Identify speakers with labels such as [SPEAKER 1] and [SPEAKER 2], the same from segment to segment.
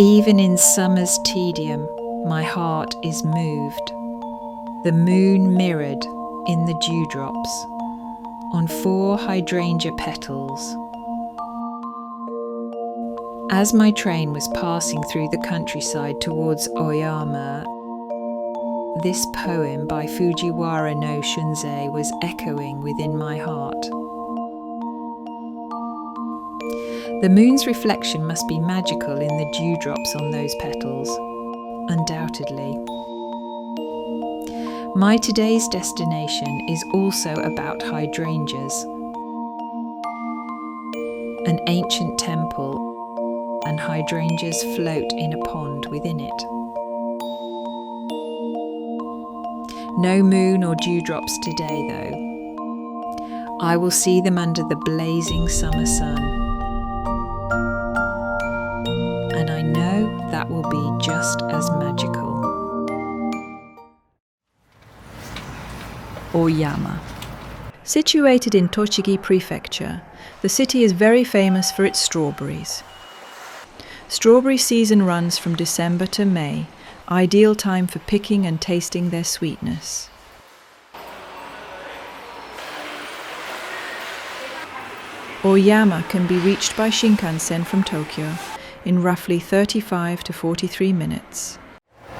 [SPEAKER 1] Even in summer's tedium, my heart is moved. The moon mirrored in the dewdrops on 4 hydrangea petals. As my train was passing through the countryside towards Oyama, this poem by Fujiwara no Shunzei was echoing within my heart. The moon's reflection must be magical in the dewdrops on those petals, undoubtedly. My today's destination is also about hydrangeas, an ancient temple, and hydrangeas float in a pond within it. No moon or dewdrops today, though. I will see them under the blazing summer sun. And I know that will be just as magical.
[SPEAKER 2] Oyama. Situated in Tochigi Prefecture, the city is very famous for its strawberries. Strawberry season runs from December to May, ideal time for picking and tasting their sweetness. Oyama can be reached by Shinkansen from Tokyo in roughly 35 to 43 minutes.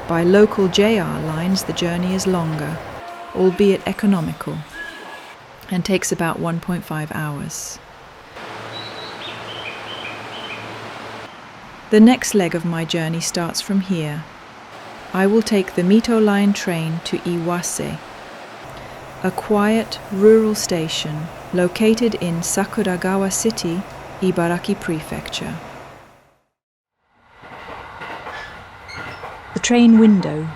[SPEAKER 2] By local JR lines, the journey is longer, albeit economical, and takes about 1.5 hours. The next leg of my journey starts from here. I will take the Mito Line train to Iwase, a quiet rural station located in Sakuragawa City, Ibaraki Prefecture. The train window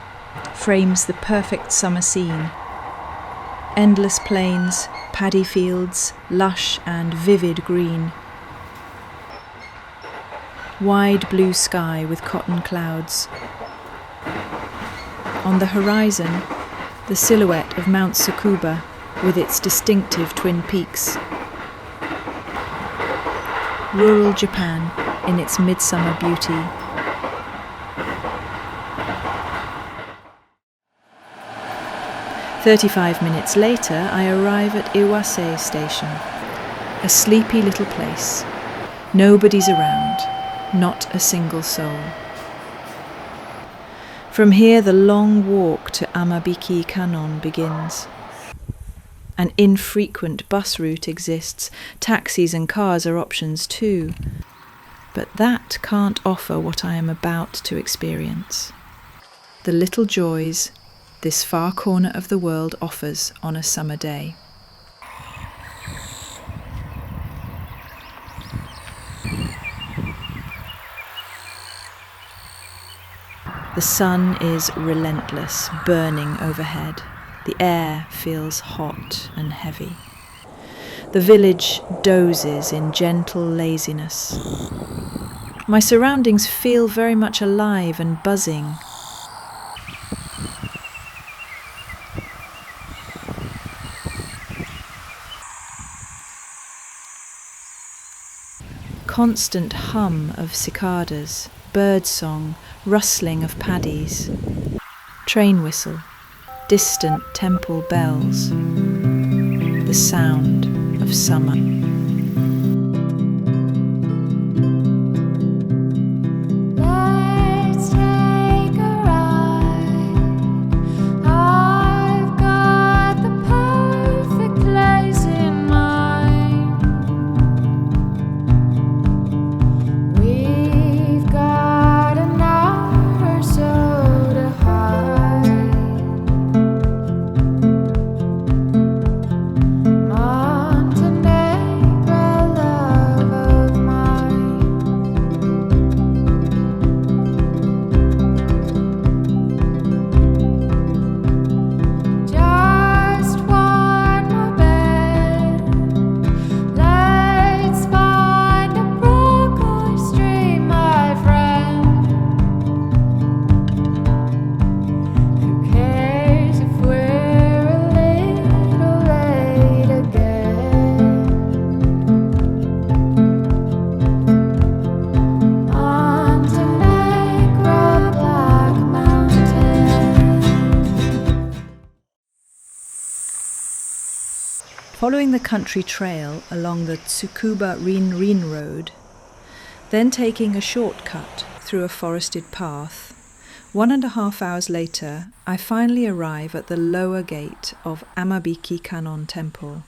[SPEAKER 2] frames the perfect summer scene. Endless plains, paddy fields, lush and vivid green. Wide blue sky with cotton clouds. On the horizon, the silhouette of Mount Tsukuba with its distinctive twin peaks. Rural Japan in its midsummer beauty. "35 minutes later, I arrive at Iwase Station, a sleepy little place. Nobody's around, not a single soul. From here, the long walk to Amabiki Kanon begins. An infrequent bus route exists, taxis and cars are options too, but that can't offer what I am about to experience. The little joys this far corner of the world offers on a summer day. The sun is relentless, burning overhead. The air feels hot and heavy. The village dozes in gentle laziness. My surroundings feel very much alive and buzzing. Constant hum of cicadas, birdsong, rustling of paddies, train whistle, distant temple bells, the sound of summer. following the country trail along the Tsukuba Rin Road, then taking a shortcut through a forested path. 1.5 hours later, I finally arrive at the lower gate of Amabiki Kannon Temple.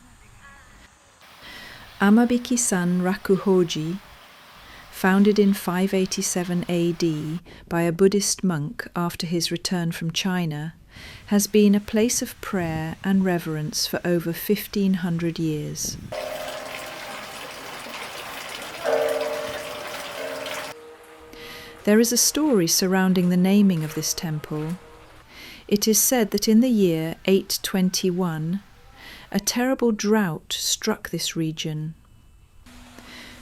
[SPEAKER 2] Amabiki-san Rakuhoji, founded in 587 AD by a Buddhist monk after his return from China, has been a place of prayer and reverence for over 1,500 years. There is a story surrounding the naming of this temple. It is said that in the year 821, a terrible drought struck this region.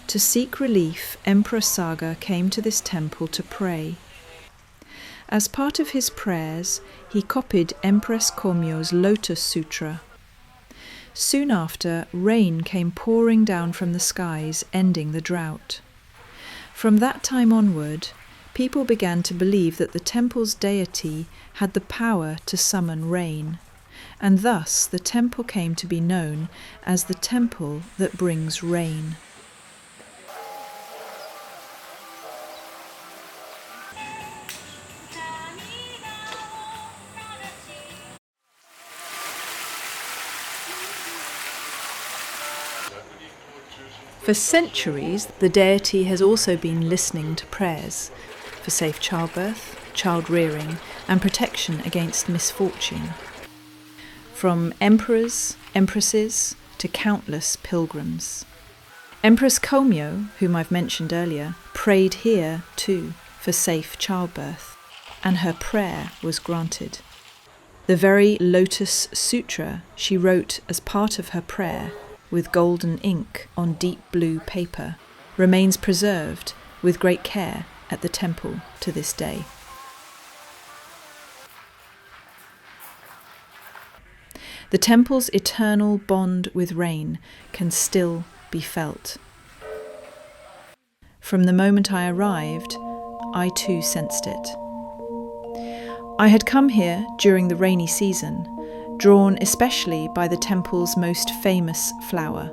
[SPEAKER 2] To seek relief, Emperor Saga came to this temple to pray. As part of his prayers, he copied Empress Komyo's Lotus Sutra. Soon after, rain came pouring down from the skies, ending the drought. From that time onward, people began to believe that the temple's deity had the power to summon rain, and thus the temple came to be known as the temple that brings rain. For centuries, the deity has also been listening to prayers for safe childbirth, child rearing, and protection against misfortune. From emperors, empresses, to countless pilgrims. Empress Komyo, whom I've mentioned earlier, prayed here too for safe childbirth, and her prayer was granted. The very Lotus Sutra she wrote as part of her prayer with golden ink on deep blue paper remains preserved with great care at the temple to this day. The temple's eternal bond with rain can still be felt. From the moment I arrived, I too sensed it. I had come here during the rainy season, drawn especially by the temple's most famous flower,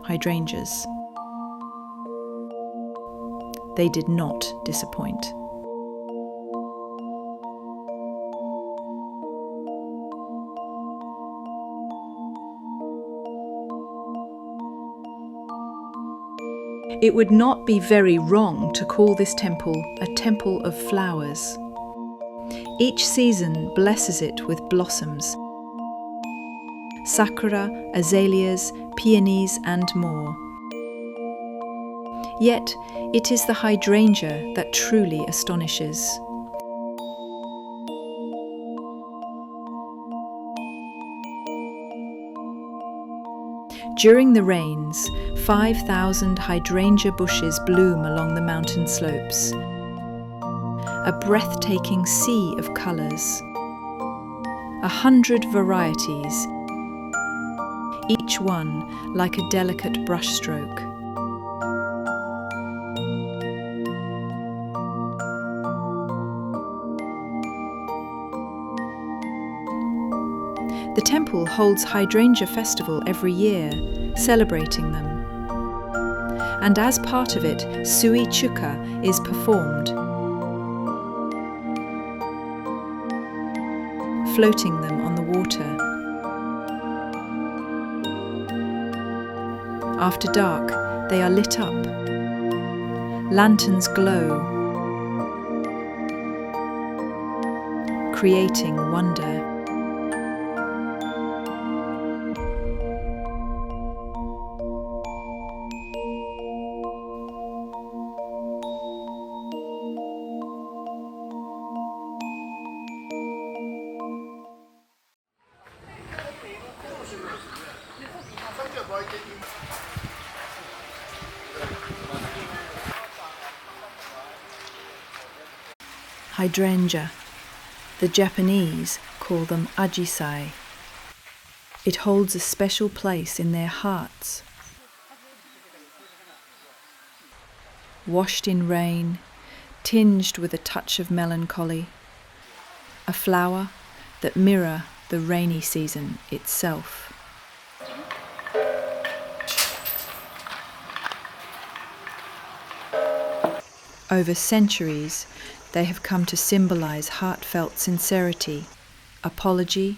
[SPEAKER 2] hydrangeas. They did not disappoint. It would not be very wrong to call this temple a temple of flowers. Each season blesses it with blossoms, sakura, azaleas, peonies, and more. Yet it is the hydrangea that truly astonishes. During the rains, 5,000 hydrangea bushes bloom along the mountain slopes. A breathtaking sea of colours. 100 varieties, each one like a delicate brushstroke. The temple holds Hydrangea Festival every year, celebrating them. And as part of it, Sui Chuka is performed, floating them on the water. After dark, they are lit up. Lanterns glow, creating wonder. Hydrangea. The Japanese call them ajisai. It holds a special place in their hearts. Washed in rain, tinged with a touch of melancholy, a flower that mirror the rainy season itself. Over centuries, they have come to symbolize heartfelt sincerity, apology,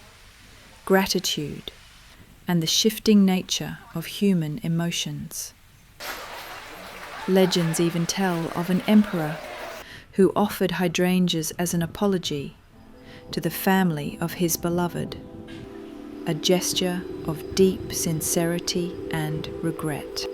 [SPEAKER 2] gratitude, and the shifting nature of human emotions. Legends even tell of an emperor who offered hydrangeas as an apology to the family of his beloved, a gesture of deep sincerity and regret.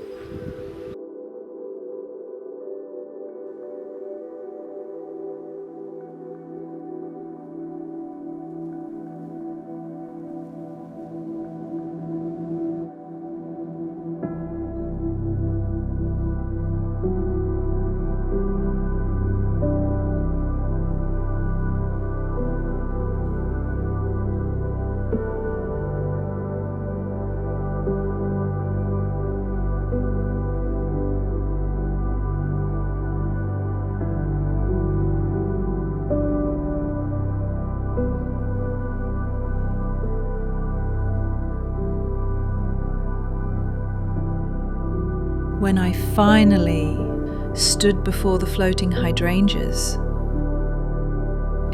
[SPEAKER 2] When I finally stood before the floating hydrangeas,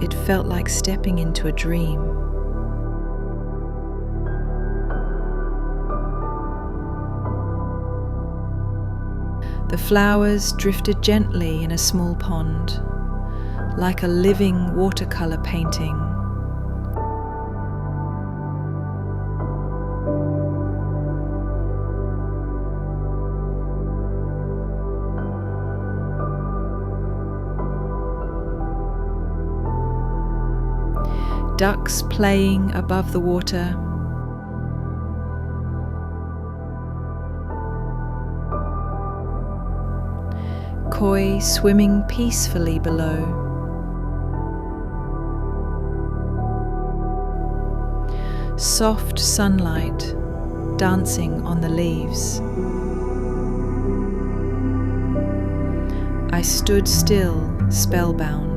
[SPEAKER 2] it felt like stepping into a dream. The flowers drifted gently in a small pond, like a living watercolor painting. Ducks playing above the water. Koi swimming peacefully below. Soft sunlight dancing on the leaves. I stood still, spellbound.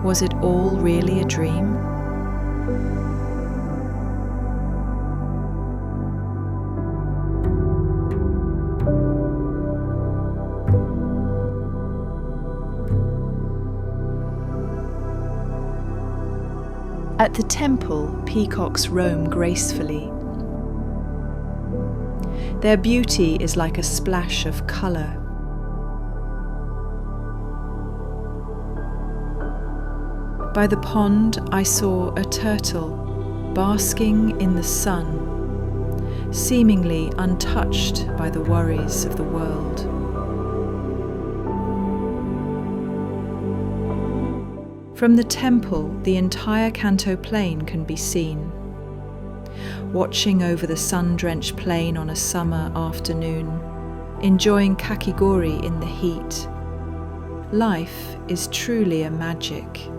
[SPEAKER 2] Was it all really a dream? At the temple, peacocks roam gracefully. Their beauty is like a splash of colour. By the pond, I saw a turtle basking in the sun, seemingly untouched by the worries of the world. From the temple, the entire Kanto plain can be seen. Watching over the sun-drenched plain on a summer afternoon, enjoying kakigori in the heat, life is truly a magic.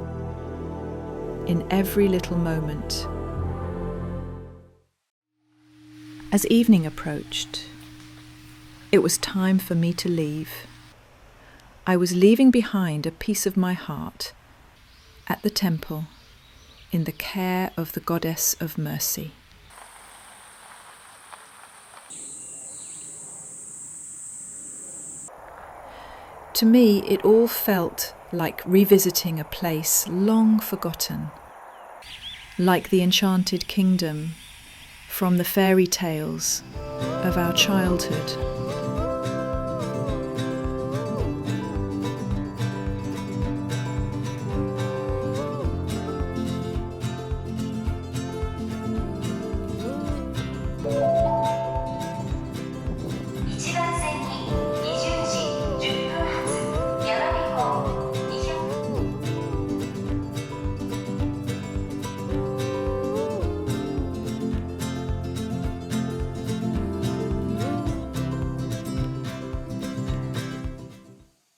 [SPEAKER 2] In every little moment. As evening approached, it was time for me to leave. I was leaving behind a piece of my heart at the temple in the care of the Goddess of Mercy. To me, it all felt like revisiting a place long forgotten, like the enchanted kingdom from the fairy tales of our childhood.